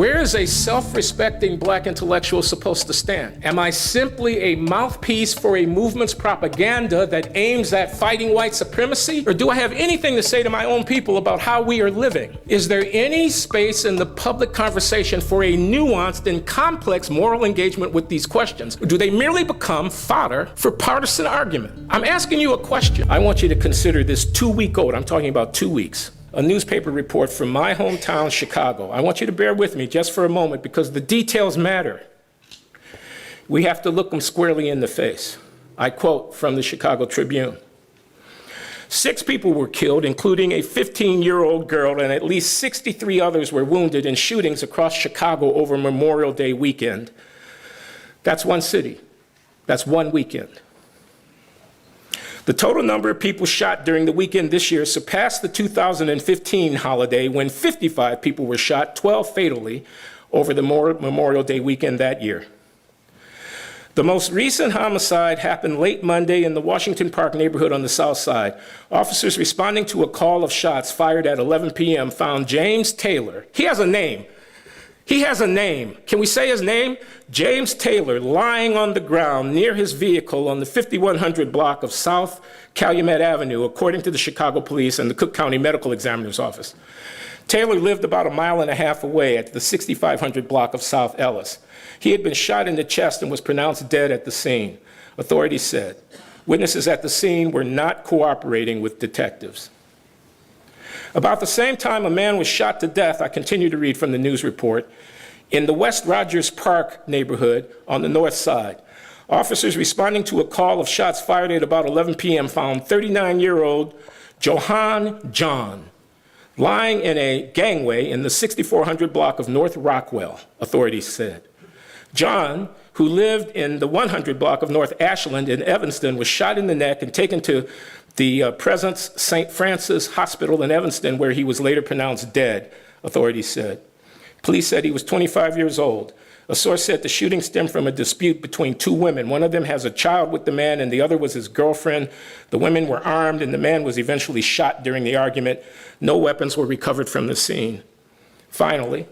Where is a self-respecting black intellectual supposed to stand? Am I simply a mouthpiece for a movement's propaganda that aims at fighting white supremacy? Or do I have anything to say to my own people about how we are living? Is there any space in the public conversation for a nuanced and complex moral engagement with these questions? Or do they merely become fodder for partisan argument? I'm asking you a question. I want you to consider this 2-week-old, I'm talking about 2 weeks, a newspaper report from my hometown, Chicago. I want you to bear with me just for a moment because the details matter. We have to look them squarely in the face. I quote from the Chicago Tribune. 6 people were killed, including a 15-year-old girl, and at least 63 others were wounded in shootings across Chicago over Memorial Day weekend. That's one city. That's one weekend. The total number of people shot during the weekend this year surpassed the 2015 holiday when 55 people were shot, 12 fatally, over the Memorial Day weekend that year. The most recent homicide happened late Monday in the Washington Park neighborhood on the south side. Officers responding to a call of shots fired at 11 p.m. found James Taylor. He has a name. He has a name. Can we say his name? James Taylor, lying on the ground near his vehicle on the 5100 block of South Calumet Avenue, according to the Chicago Police and the Cook County Medical Examiner's Office. Taylor lived about a mile and a half away at the 6500 block of South Ellis. He had been shot in the chest and was pronounced dead at the scene, authorities said. Witnesses at the scene were not cooperating with detectives. About the same time a man was shot to death, I continue to read from the news report, in the West Rogers Park neighborhood on the north side. Officers responding to a call of shots fired at about 11 p.m. found 39-year-old Johan John lying in a gangway in the 6400 block of North Rockwell, authorities said. John, who lived in the 100 block of North Ashland in Evanston, was shot in the neck and taken to the Presence St. Francis Hospital in Evanston, where he was later pronounced dead, authorities said. Police said he was 25 years old. A source said the shooting stemmed from a dispute between 2 women. One of them has a child with the man, and the other was his girlfriend. The women were armed, and the man was eventually shot during the argument. No weapons were recovered from the scene. Finally,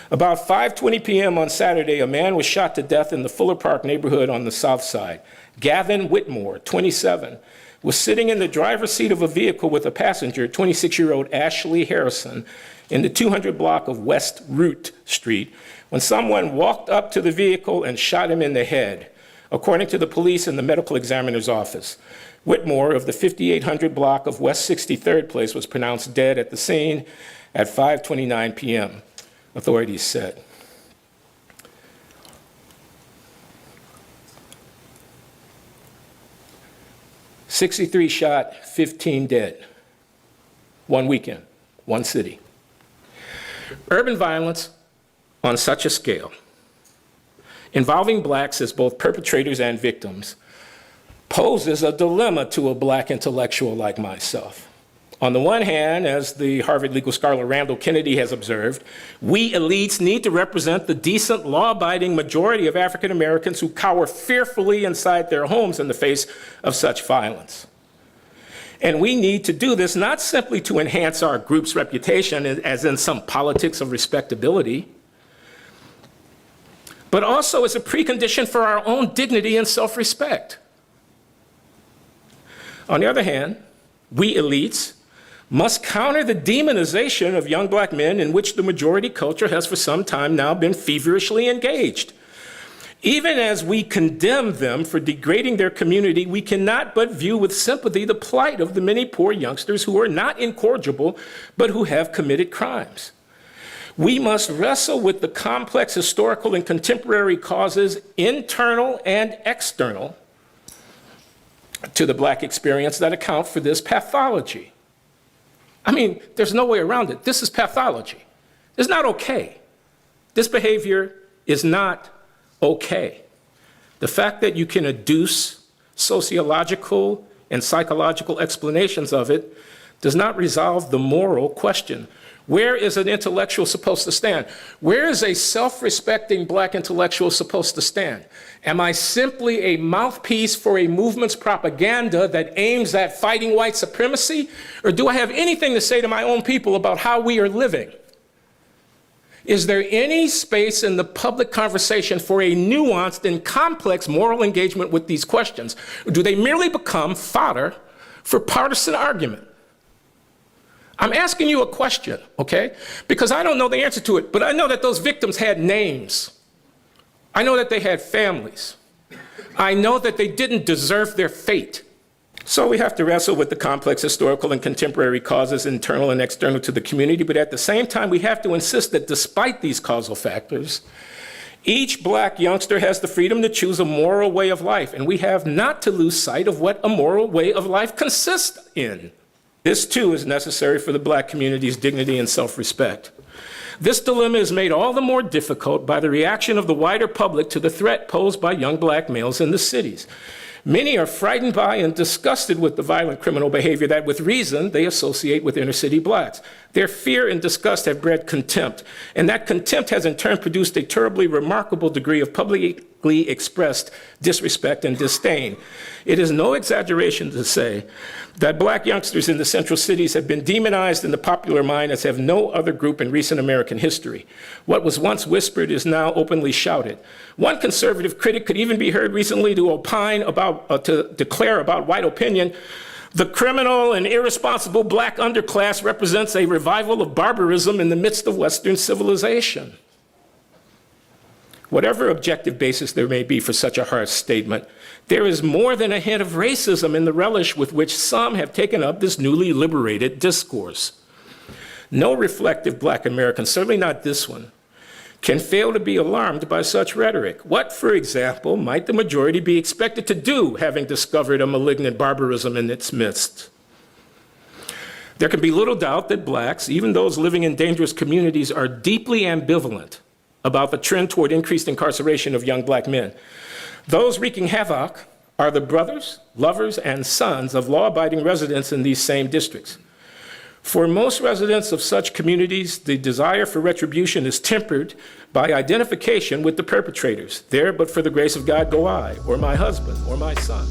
about 5:20 p.m. on Saturday, a man was shot to death in the Fuller Park neighborhood on the south side. Gavin Whitmore, 27, was sitting in the driver's seat of a vehicle with a passenger, 26-year-old Ashley Harrison, in the 200 block of West Root Street, when someone walked up to the vehicle and shot him in the head, according to the police and the medical examiner's office. Whitmore of the 5800 block of West 63rd Place was pronounced dead at the scene at 5:29 p.m., authorities said. "63 shot, 15 dead. One weekend, one city." Urban violence on such a scale, involving blacks as both perpetrators and victims, poses a dilemma to a black intellectual like myself. On the one hand, as the Harvard legal scholar Randall Kennedy has observed, we elites need to represent the decent, law-abiding majority of African Americans who cower fearfully inside their homes in the face of such violence. And we need to do this not simply to enhance our group's reputation, as in some politics of respectability, but also as a precondition for our own dignity and self-respect. On the other hand, we elites must counter the demonization of young black men in which the majority culture has for some time now been feverishly engaged. Even as we condemn them for degrading their community, we cannot but view with sympathy the plight of the many poor youngsters who are not incorrigible, but who have committed crimes. We must wrestle with the complex historical and contemporary causes, internal and external, to the black experience that account for this pathology. I mean, there's no way around it. This is pathology. It's not okay. This behavior is not okay. The fact that you can adduce sociological and psychological explanations of it does not resolve the moral question. Where is an intellectual supposed to stand? Where is a self-respecting black intellectual supposed to stand? Am I simply a mouthpiece for a movement's propaganda that aims at fighting white supremacy? Or do I have anything to say to my own people about how we are living? Is there any space in the public conversation for a nuanced and complex moral engagement with these questions? Or do they merely become fodder for partisan argument? I'm asking you a question, okay? Because I don't know the answer to it, but I know that those victims had names. I know that they had families. I know that they didn't deserve their fate. So we have to wrestle with the complex historical and contemporary causes, internal and external to the community, but at the same time, we have to insist that despite these causal factors, each black youngster has the freedom to choose a moral way of life, and we have not to lose sight of what a moral way of life consists in. This, too, is necessary for the black community's dignity and self-respect. This dilemma is made all the more difficult by the reaction of the wider public to the threat posed by young black males in the cities. Many are frightened by and disgusted with the violent criminal behavior that, with reason, they associate with inner-city blacks. Their fear and disgust have bred contempt, and that contempt has in turn produced a terribly remarkable degree of publicly expressed disrespect and disdain. It is no exaggeration to say that black youngsters in the central cities have been demonized in the popular mind as have no other group in recent American history. What was once whispered is now openly shouted. One conservative critic could even be heard recently to opine about, to declare about white opinion, the criminal and irresponsible black underclass represents a revival of barbarism in the midst of Western civilization. Whatever objective basis there may be for such a harsh statement, there is more than a hint of racism in the relish with which some have taken up this newly liberated discourse. No reflective black American, certainly not this one, can fail to be alarmed by such rhetoric. What, for example, might the majority be expected to do, having discovered a malignant barbarism in its midst? There can be little doubt that blacks, even those living in dangerous communities, are deeply ambivalent about the trend toward increased incarceration of young black men. Those wreaking havoc are the brothers, lovers, and sons of law-abiding residents in these same districts. For most residents of such communities, the desire for retribution is tempered by identification with the perpetrators. There, but for the grace of God, go I, or my husband, or my son.